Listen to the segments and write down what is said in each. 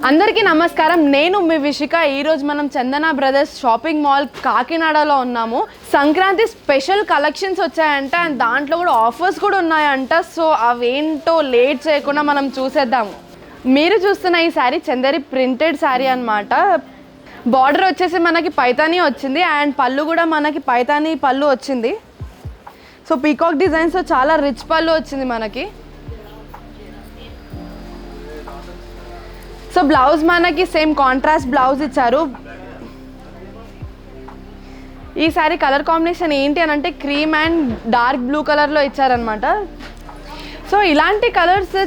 అందరికీ నమస్కారం. నేను మీ విషిక. ఈరోజు మనం చందన బ్రదర్స్ షాపింగ్ మాల్ కాకినాడలో ఉన్నాము. సంక్రాంతి స్పెషల్ కలెక్షన్స్ వచ్చాయంట అండ్ దాంట్లో కూడా ఆఫర్స్ కూడా ఉన్నాయంట. సో అవేంటో లేట్ చేయకుండా మనం చూసేద్దాము. మీరు చూస్తున్న ఈ శారీ చందేరి ప్రింటెడ్ శారీ అన్నమాట. బార్డర్ వచ్చేసి మనకి పైతానీ వచ్చింది అండ్ పళ్ళు కూడా మనకి పైతానీ పళ్ళు వచ్చింది. సో పీకాక్ డిజైన్స్తో చాలా రిచ్ పళ్ళు వచ్చింది మనకి. సో బ్లౌజ్ మనకి సేమ్ కాంట్రాస్ట్ బ్లౌజ్ ఇచ్చారు. ఈ సారీ కలర్ కాంబినేషన్ ఏంటి అని అంటే క్రీమ్ అండ్ డార్క్ బ్లూ కలర్లో ఇచ్చారనమాట. సో ఇలాంటి కలర్స్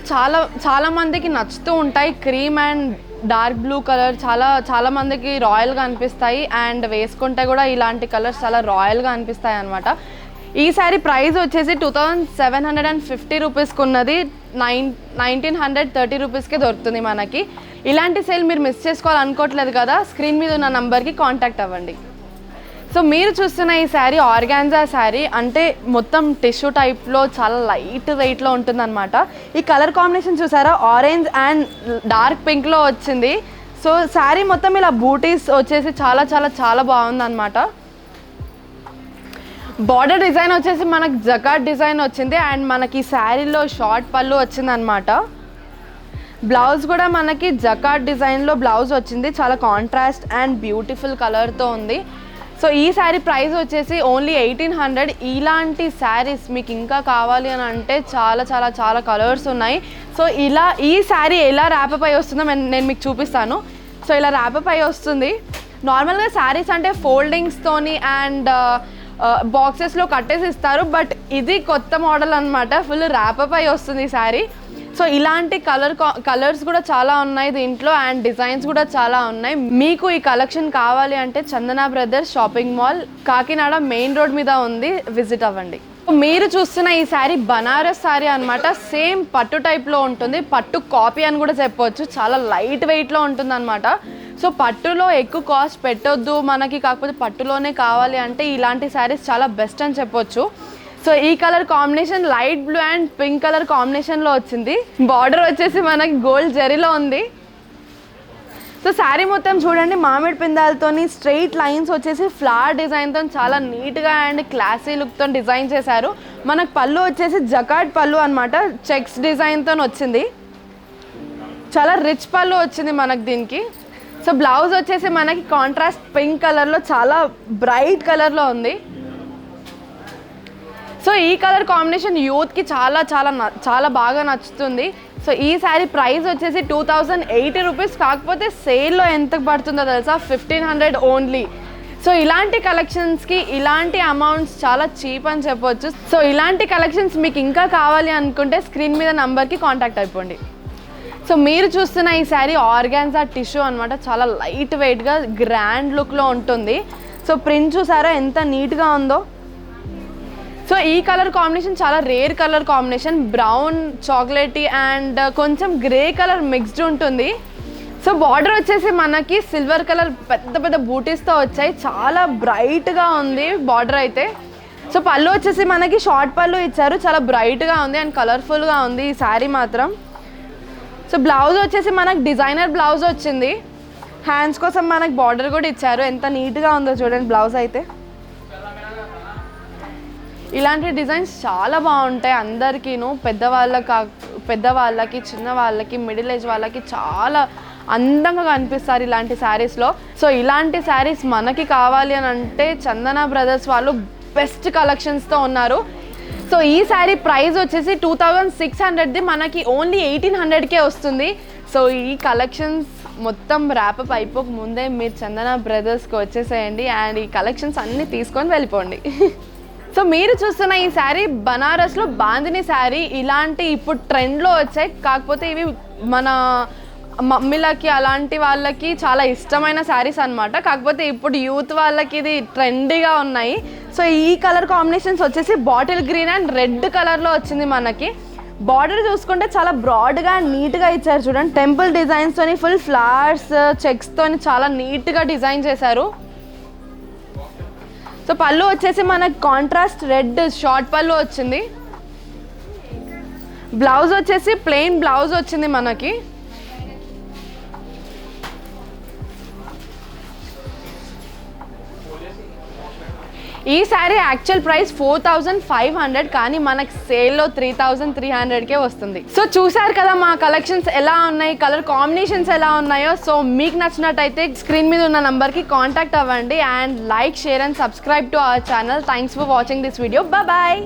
చాలా మందికి నచ్చుతూ ఉంటాయి. Cream and dark blue colour చాలా మందికి రాయల్గా అనిపిస్తాయి అండ్ వేసుకుంటే కూడా ఇలాంటి కలర్స్ చాలా రాయల్గా అనిపిస్తాయి అనమాట. ఈ సారీ ప్రైస్ వచ్చేసి 2750 రూపీస్కి ఉన్నది. 1930 రూపీస్కే దొరుకుతుంది మనకి. ఇలాంటి సేల్ మీరు మిస్ చేసుకోవాలనుకోవట్లేదు కదా, స్క్రీన్ మీద ఉన్న నంబర్కి కాంటాక్ట్ అవ్వండి. సో మీరు చూస్తున్న ఈ శారీ ఆర్గాన్జా శారీ, అంటే మొత్తం టిష్యూ టైప్లో చాలా లైట్ వెయిట్లో ఉంటుందన్నమాట. ఈ కలర్ కాంబినేషన్ చూసారా, ఆరెంజ్ అండ్ డార్క్ పింక్లో వచ్చింది. సో శారీ మొత్తం ఇలా బూటీస్ వచ్చేసి చాలా బాగుందన్నమాట. బార్డర్ డిజైన్ వచ్చేసి మనకి జకాట్ డిజైన్ వచ్చింది అండ్ మనకి శారీలో షార్ట్ పళ్ళు వచ్చిందనమాట. బ్లౌజ్ కూడా మనకి జకాట్ డిజైన్లో బ్లౌజ్ వచ్చింది. చాలా కాంట్రాస్ట్ అండ్ బ్యూటిఫుల్ కలర్తో ఉంది. సో ఈ శారీ ప్రైస్ వచ్చేసి ఓన్లీ 1800. ఇలాంటి శారీస్ మీకు ఇంకా కావాలి అని అంటే చాలా కలర్స్ ఉన్నాయి. సో ఈ శారీ ఎలా ర్యాపప్ అయి వస్తుందో నేను మీకు చూపిస్తాను. సో ఇలా ర్యాపప్ అయి వస్తుంది. నార్మల్గా శారీస్ అంటే ఫోల్డింగ్స్తోని అండ్ బాక్సెస్లో కట్టేసి ఇస్తారు, బట్ ఇది కొత్త మోడల్ అనమాట. ఫుల్ ర్యాపప్ అయి వస్తుంది ఈ శారీ. సో ఇలాంటి కలర్స్ కూడా చాలా ఉన్నాయి దీంట్లో అండ్ డిజైన్స్ కూడా చాలా ఉన్నాయి. మీకు ఈ కలెక్షన్ కావాలి అంటే Chandana brothers shopping mall Kakinada main road మీద ఉంది, విజిట్ అవ్వండి. మీరు చూస్తున్న ఈ శారీ బనారస్ శారీ అనమాట. సేమ్ పట్టు టైప్లో ఉంటుంది, పట్టు కాపీ అని కూడా చెప్పవచ్చు. చాలా లైట్ వెయిట్లో ఉంటుంది అనమాట. సో పట్టులో ఎక్కువ కాస్ట్ పెట్టొద్దు మనకి, కాకపోతే పట్టులోనే కావాలి అంటే ఇలాంటి శారీస్ చాలా బెస్ట్ అని చెప్పొచ్చు. సో ఈ colour combination light blue and pink colour కాంబినేషన్లో వచ్చింది. బార్డర్ వచ్చేసి మనకి గోల్డ్ జరీలో ఉంది. సో శారీ మొత్తం చూడండి, మామిడి పిందాలతోని స్ట్రెయిట్ లైన్స్ వచ్చేసి ఫ్లవర్ డిజైన్తో చాలా నీట్గా అండ్ క్లాసీ లుక్తో డిజైన్ చేశారు. మనకు పళ్ళు వచ్చేసి జకాట్ పళ్ళు అనమాట, చెక్స్ డిజైన్తో వచ్చింది. చాలా రిచ్ పళ్ళు వచ్చింది మనకు దీనికి. సో బ్లౌజ్ వచ్చేసి మనకి కాంట్రాస్ట్ పింక్ కలర్లో చాలా బ్రైట్ కలర్లో ఉంది. సో ఈ కలర్ కాంబినేషన్ యూత్కి చాలా బాగా నచ్చుతుంది. సో ఈ శారీ ప్రైస్ వచ్చేసి 2080 రూపీస్. కాకపోతే సేల్లో ఎంత పడుతుందో తెలుసా, 1500 ఓన్లీ. సో ఇలాంటి కలెక్షన్స్కి ఇలాంటి అమౌంట్స్ చాలా చీప్ అని చెప్పొచ్చు. సో ఇలాంటి కలెక్షన్స్ మీకు ఇంకా కావాలి అనుకుంటే స్క్రీన్ మీద నంబర్కి కాంటాక్ట్ అయిపోండి. సో మీరు చూస్తున్న ఈ శారీ ఆర్గాన్జా టిష్యూ అనమాట. చాలా లైట్ వెయిట్గా గ్రాండ్ లుక్లో ఉంటుంది. సో ప్రింట్ చూసారా ఎంత నీట్గా ఉందో. సో ఈ కలర్ కాంబినేషన్ చాలా rare colour combination, brown chocolatey and కొంచెం గ్రే కలర్ మిక్స్డ్ ఉంటుంది. సో బార్డర్ వచ్చేసి మనకి సిల్వర్ కలర్ పెద్ద బూటీస్తో వచ్చాయి. చాలా బ్రైట్గా ఉంది బార్డర్ అయితే. సో పళ్ళు వచ్చేసి మనకి షార్ట్ పళ్ళు ఇచ్చారు. చాలా బ్రైట్గా ఉంది అండ్ కలర్ఫుల్గా ఉంది ఈ శారీ మాత్రం. సో బ్లౌజ్ వచ్చేసి మనకు డిజైనర్ బ్లౌజ్ వచ్చింది. హ్యాండ్స్ కోసం మనకు బార్డర్ కూడా ఇచ్చారు. ఎంత నీట్గా ఉందో చూడండి బ్లౌజ్ అయితే. ఇలాంటి డిజైన్స్ చాలా బాగుంటాయి అందరికీను. పెద్దవాళ్ళకి చిన్న వాళ్ళకి మిడిల్ ఏజ్ వాళ్ళకి చాలా అందంగా కనిపిస్తారు ఇలాంటి శారీస్లో. సో ఇలాంటి శారీస్ మనకి కావాలి అని అంటే చందన బ్రదర్స్ వాళ్ళు బెస్ట్ కలెక్షన్స్తో ఉన్నారు. సో ఈ శారీ ప్రైస్ వచ్చేసి 2600ది మనకి ఓన్లీ 1800కే వస్తుంది. సో ఈ కలెక్షన్స్ మొత్తం ర్యాపప్ అయిపోక ముందే మీరు చందన బ్రదర్స్కి వచ్చేసేయండి అండ్ ఈ కలెక్షన్స్ అన్నీ తీసుకొని వెళ్ళిపోండి. సో మీరు చూస్తున్న ఈ శారీ బనారస్లో బాందిని శారీ. ఇలాంటి ఇప్పుడు ట్రెండ్లో వచ్చాయి, కాకపోతే ఇవి మన మమ్మీలకి అలాంటి వాళ్ళకి చాలా ఇష్టమైన శారీస్ అనమాట. కాకపోతే ఇప్పుడు యూత్ వాళ్ళకి ఇది ట్రెండీగా ఉన్నాయి. సో ఈ కలర్ కాంబినేషన్స్ వచ్చేసి బాటిల్ గ్రీన్ అండ్ రెడ్ కలర్లో వచ్చింది మనకి. బార్డర్ చూసుకుంటే చాలా బ్రాడ్గా నీట్గా ఇచ్చారు చూడండి. టెంపుల్ డిజైన్స్తోని ఫుల్ ఫ్లవర్స్ చెక్స్తోని చాలా నీట్గా డిజైన్ చేశారు. సో పళ్ళు వచ్చేసి మనకి కాంట్రాస్ట్ రెడ్ షార్ట్ పళ్ళు వచ్చింది. బ్లౌజ్ వచ్చేసి ప్లెయిన్ బ్లౌజ్ వచ్చింది మనకి. ఈ శారీ యాక్చువల్ ప్రైస్ 4500 కానీ మనకి సేల్లో 3300కే వస్తుంది. సో చూసారు కదా మా కలెక్షన్స్ ఎలా ఉన్నాయి, కలర్ కాంబినేషన్స్ ఎలా ఉన్నాయో. సో మీకు నచ్చినట్టయితే స్క్రీన్ మీద ఉన్న నంబర్కి కాంటాక్ట్ అవ్వండి and like, share and subscribe to our channel. Thanks for watching this video. Bye.